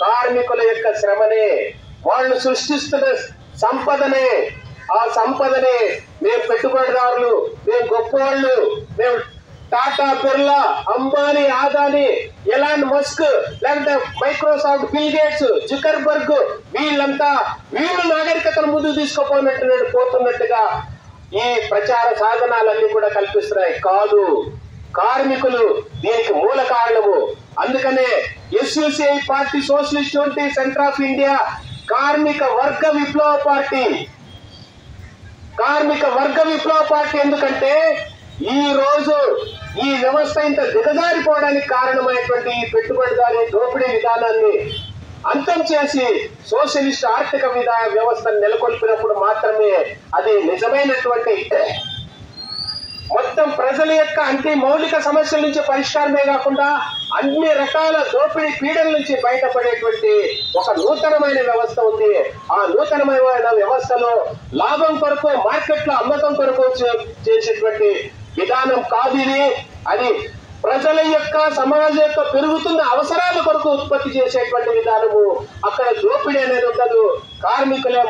కార్మికుల యొక్క శ్రమనే, వాళ్ళు సృష్టిస్తున్న సంపదనే, ఆ సంపదనే మేము పెట్టుబడిదారులు, మేము గొప్పవాళ్ళు, మేము టాటా, బిర్లా, అంబానీ, ఆదాని, ఎలాన్ మస్క్, లేకపోతే మైక్రోసాఫ్ట్, బిల్ గేట్స్, జుకర్బర్గ్, వీళ్ళంతా వీళ్ళు నాగరికతను ముందుకు పోతున్నట్టుగా ఈ ప్రచార సాధనాలన్నీ కూడా కల్పిస్తున్నాయి. కాదు, కార్మికులు దీనికి మూల కారణము. అందుకనే SUCI party, socialist unity centre of India కార్మిక వర్గ విప్లవ పార్టీ. కార్మిక వర్గ విప్లవ పార్టీ ఎందుకంటే ఈ రోజు ఈ వ్యవస్థ ఇంత దిగజారిపోవడానికి కారణమైనటువంటి ఈ పెట్టుబడిదారీ దోపిడీ విధానాన్ని అంతం చేసి సోషలిస్ట్ ఆర్థిక వ్యవస్థను నెలకొల్పినప్పుడు మాత్రమే అది నిజమైనటువంటి మొత్తం ప్రజల యొక్క అన్ని మౌలిక సమస్యల నుంచి పరిష్కారమే కాకుండా అన్ని రకాల దోపిడీ పీడల నుంచి బయటపడేటువంటి ఒక నూతనమైన వ్యవస్థ ఉంది. ఆ నూతనమైన వ్యవస్థలో లాభం కొరకు, మార్కెట్లో అమ్మకం కొరకు చేసేటువంటి విధానం కాదు ఇది. అది ప్రజల యొక్క, సమాజం యొక్క పెరుగుతున్న అవసరాల కొరకు ఉత్పత్తి చేసేటువంటి విధానము. అక్కడ దోపిడీ అనేది ఉండదు. కార్మికులే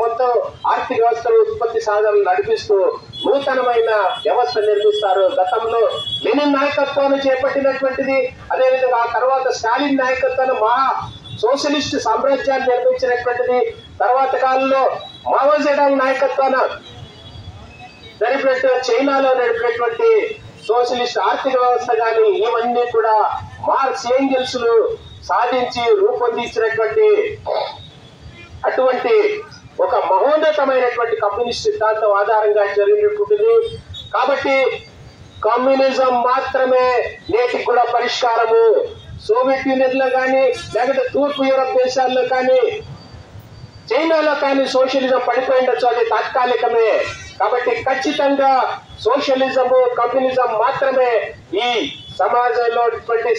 మొత్తం ఆర్థిక వ్యవస్థను, ఉత్పత్తి సాధనలు నడిపిస్తూ నూతనమైన వ్యవస్థ నిర్మిస్తారు. గతంలో లెనిన్ నాయకత్వాన్ని చేపట్టినటువంటిది, అదేవిధంగా ఆ తర్వాత స్టాలిన్ నాయకత్వాన్ని మహా సోషలిస్ట్ సామ్రాజ్యాన్ని నిర్మించినటువంటిది, తర్వాత కాలంలో మావో జెడాంగ్ నాయకత్వాన చైనాలో నడిపినటువంటి సోషలిస్ట్ ఆర్థిక వ్యవస్థ కానీ ఇవన్నీ కూడా మార్క్స్, ఏంగెల్స్ సాధించి రూపొందించినటువంటి అటువంటి ఒక మహోన్నతమైనటువంటి కమ్యూనిస్ట్ సిద్ధాంతం ఆధారంగా జరిగినటువంటిది. కాబట్టి కమ్యూనిజం మాత్రమే నేటికి కూడా పరిష్కారము. సోవియట్ యూనియన్ లో కానీ, లేకపోతే తూర్పు యూరప్ దేశాల్లో కానీ, చైనాలో కానీ సోషలిజం పడిపోయిండొచ్చు, అది తాత్కాలికమే. కాబట్టి ఖచ్చితంగా సోషలిజము, కమ్యూనిజం మాత్రమే ఈ సమాజంలో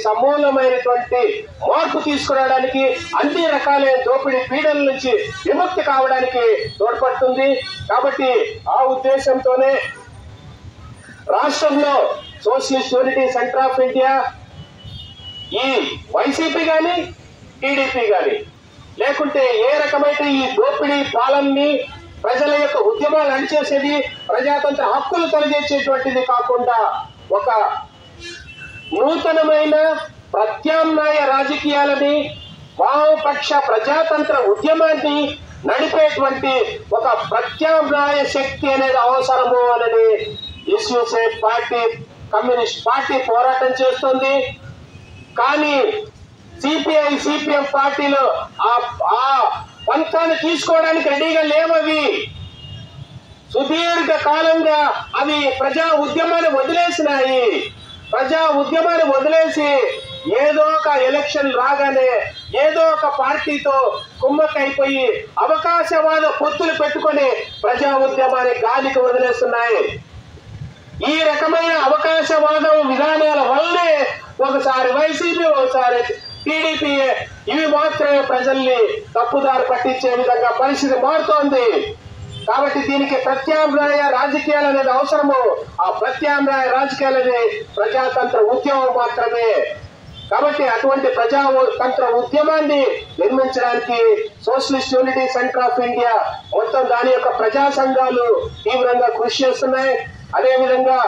సమూలమైనటువంటి మార్పు తీసుకురావడానికి, అన్ని రకాలైన దోపిడీ పీడల నుంచి విముక్తి కావడానికి తోడ్పడుతుంది. కాబట్టి ఆ ఉద్దేశంతోనే రాష్ట్రంలో socialist unity centre of India ఈ వైసీపీ కానీ, టీడీపీ కానీ, లేకుంటే ఏ రకమైన ఈ దోపిడీ పాలనని, ప్రజల యొక్క ఉద్యమాలు అణిచేసేది, ప్రజాతంత్ర హక్కులు తొలగించేటువంటిది కాకుండా ఒక నూతనమైన ప్రత్యామ్నాయ రాజకీయాలని, వామపక్ష ప్రజాతంత్ర ఉద్యమాన్ని నడిపేటువంటి ఒక ప్రత్యామ్నాయ శక్తి అనేది అవసరము అని ఎస్యుసిఐ పార్టీ, కమ్యూనిస్ట్ పార్టీ పోరాటం చేస్తుంది. కానీ సిపిఐ, సిపిఎం పార్టీలు ఆ పంతాన్ని తీసుకోవడానికి రెడీగా లేవవి. సుదీర్ఘ కాలంగా అవి ప్రజా ఉద్యమాన్ని వదిలేసినాయి. ప్రజా ఉద్యమాన్ని వదిలేసి ఏదో ఒక ఎలక్షన్ రాగానే ఏదో ఒక పార్టీతో కుమ్మక్కైపోయి అవకాశవాద పొత్తులు పెట్టుకొని ప్రజా ఉద్యమాన్ని గాలికి వదిలేస్తున్నాయి. ఈ రకమైన అవకాశవాదం విధానాల వల్లే ఒకసారి వైసీపీ, ఒకసారి టీడీపీ ఇవి మాత్రమే ప్రజల్ని తప్పుదారి పట్టించే విధంగా పరిస్థితి మారుతోంది. కాబట్టి దీనికి ప్రత్యామ్నాయ రాజకీయాలు అనేది అవసరము. ఆ ప్రత్యామ్నాయ రాజకీయాలని ప్రజాతంత్ర ఉద్యమం మాత్రమే. కాబట్టి అటువంటి ప్రజాతంత్ర ఉద్యమాన్ని నిర్మించడానికి socialist unity centre of India మొత్తం దాని యొక్క ప్రజా సంఘాలు తీవ్రంగా కృషి చేస్తున్నాయి. అదేవిధంగా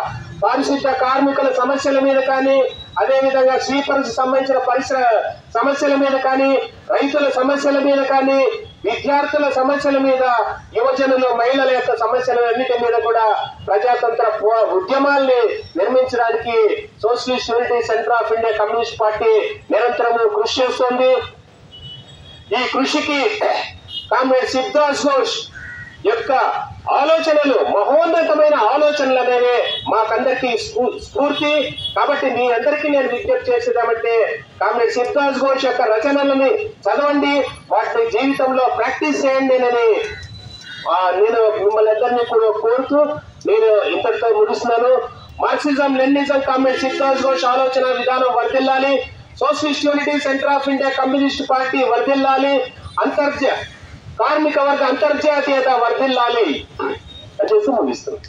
పారిశుద్ధ్య కార్మికుల సమస్యల మీద కానీ, అదేవిధంగా స్వీపర్స్ సంబంధించిన సమస్యల మీద కానీ, రైతుల సమస్యల మీద కానీ, విద్యార్థుల సమస్యల మీద, యువజనులు, మహిళల యొక్క సమస్యలన్నిటి మీద కూడా ప్రజాతంత్ర ఉద్యమాల్ని నిర్మించడానికి socialist unity centre of India communist party నిరంతరము కృషి చేస్తుంది. ఈ కృషికి కామ్రేడ్ శివదాస్ ఘోష్ యొక్క ఆలోచనలు, మహోన్నతమైన ఆలోచనలు అనేవి మాకందరికీ స్ఫూర్తి. కాబట్టి మీ అందరికీ నేను విజ్ఞప్తి చేసేదేమంటే, కామ్రేడ్ శివదాస్ ఘోష్ యొక్క రచనలని చదవండి, వాటిని జీవితంలో ప్రాక్టీస్ చేయండి అని నేను మిమ్మల్ని అందరినీ కూడా కోరుతూ నేను ఇంతటితో ముగిస్తున్నాను. Marxism, Leninism, comrade Shivadas Ghosh ఆలోచన విధానం వర్ధిల్లాలి. Socialist unity centre of India communist party వర్ధిల్లాలి. కార్మిక వర్గ అంతర్జాతీయత వర్ధిల్లాలి అని చేస్తూ ముగిస్తున్నాను.